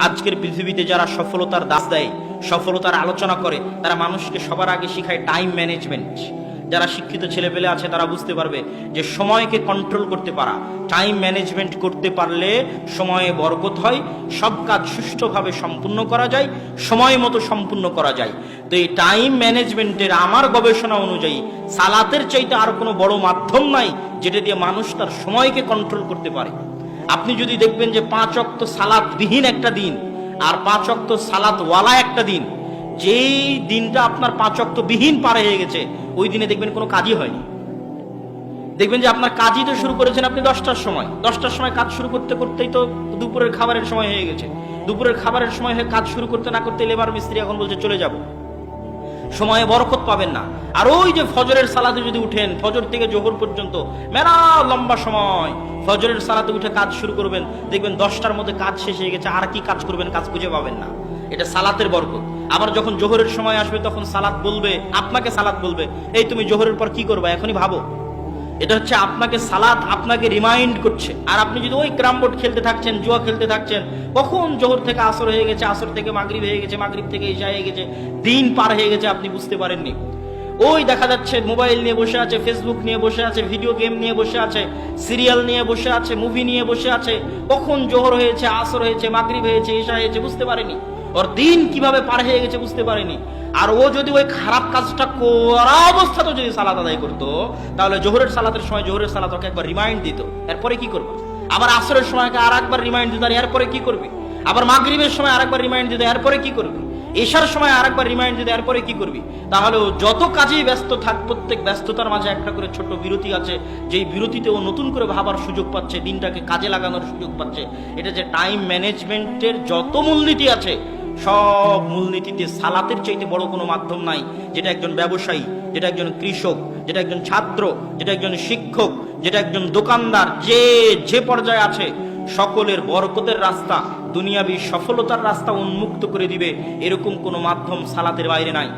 আজকের পৃথিবীতে যারা সফলতার দাস দেয়, সফলতার আলোচনা করে, তারা মানুষকে সবার আগে শেখায় টাইম ম্যানেজমেন্ট। যারা শিক্ষিত ছেলেপেলে আছে তারা বুঝতে পারবে যে সময়কে কন্ট্রোল করতে পারা, টাইম ম্যানেজমেন্ট করতে পারলে সময়ে বরকত হয়, সব কাজ সুষ্ঠুভাবে সম্পূর্ণ করা যায়, সময় মতো সম্পূর্ণ করা যায়। তো এই টাইম ম্যানেজমেন্টের আমার গবেষণা অনুযায়ী সালাতের চাইতে আর কোনো বড় মাধ্যম নাই যেটা দিয়ে মানুষ তার সময়কে কন্ট্রোল করতে পারে। আপনি যদি দেখবেন যে 5 ওয়াক্ত সালাত বিহীন একটা দিন আর 5 ওয়াক্ত সালাত ওয়ালা একটা দিন, যেই দিনটা আপনার 5 ওয়াক্ত বিহীন পার হয়ে গেছে ওই দিনে দেখবেন কোনো কাজই হয়নি। দেখবেন যে আপনার কাজই তো শুরু করেছেন আপনি 10টার সময়, 10টার সময় কাজ শুরু করতে করতেই তো দুপুরের খাবারের সময় হয়ে গেছে। দুপুরের খাবারের সময় হয়ে কাজ শুরু করতে না করতে লেবার মিস্ত্রি এখন বলছে চলে যাব, সময়ে বরকত পাবেন না। আর ওই যে ফজরের সালাতে যদি উঠেন, ফজর থেকে জোহর পর্যন্ত মেলা লম্বা সময় ফজরের সালাতে উঠে কাজ শুরু করবেন, দেখবেন 10টার মধ্যে কাজ শেষ হয়ে গেছে, আর কি কাজ করবেন, কাজ খুঁজে পাবেন না। এটা সালাতের বরকত। আবার যখন জোহরের সময় আসবে তখন সালাত বলবে, আপনাকে সালাত বলবে, এই তুমি জোহরের পর কি করবে এখনই ভাবো। এটা হচ্ছে আপনাকে সালাত আপনাকে রিমাইন্ড করছে। আর আপনি যদি ওই ক্যারাম বোর্ড খেলতে থাকছেন, জুয়া খেলতে থাকছেন, কখন জোহর থেকে আসর হয়ে গেছে, আসর থেকে মাগরিব হয়ে গেছে, মাগরিব থেকে ইশা হয়ে গেছে, দিন পার হয়ে গেছে, আপনি বুঝতে পারেননি। ওই দেখা যাচ্ছে মোবাইল নিয়ে বসে আছে, ফেসবুক নিয়ে বসে আছে, ভিডিও গেম নিয়ে বসে আছে, সিরিয়াল নিয়ে বসে আছে, মুভি নিয়ে বসে আছে, কখন জোহর হয়েছে, আসর হয়েছে, মাগরিব হয়েছে, ইশা হয়েছে, বুঝতে পারেনি। ওর দিন কিভাবে পার হয়ে গেছে বুঝতে পারেনি। আর ও যদি ওই খারাপ কাজটা করা অবস্থাতেও যদি সালাত আদায় করতো, তাহলে জোহরের সালাতের সময় জোহরের সালাত ওকে একবার রিমাইন্ড দিত, এরপরে কি করবে। আবার আসরের সময় আর একবার রিমাইন্ড দিত, এরপরে কি করবে। আবার মাগরিবের সময় আরেকবার রিমাইন্ড দিত, এরপরে কি করবে। এশার সময় আরেকবার রিমাইন্ড দিতে, এরপরে কি করবি। তাহলে ও যত কাজেই ব্যস্ত থাক, প্রত্যেক ব্যস্ততার মাঝে একটা করে ছোট্ট বিরতি আছে, যেই বিরতিতে ও নতুন করে ভাবার সুযোগ পাচ্ছে, দিনটাকে কাজে লাগানোর সুযোগ পাচ্ছে। এটা যে টাইম ম্যানেজমেন্টের যত মূলনীতি আছে, সব মূলনীতিতে সালাতের চাইতে বড় কোনো মাধ্যম নাই। যেটা একজন ব্যবসায়ী, যেটা একজন কৃষক, যেটা একজন ছাত্র, যেটা একজন শিক্ষক, যেটা একজন দোকানদার, যে পর্যায়ে আছে, সকলের বরকতের রাস্তা, দুনিয়াবী সফলতার রাস্তা উন্মুক্ত করে দিবে, এরকম কোনো মাধ্যম সালাতের বাইরে নাই।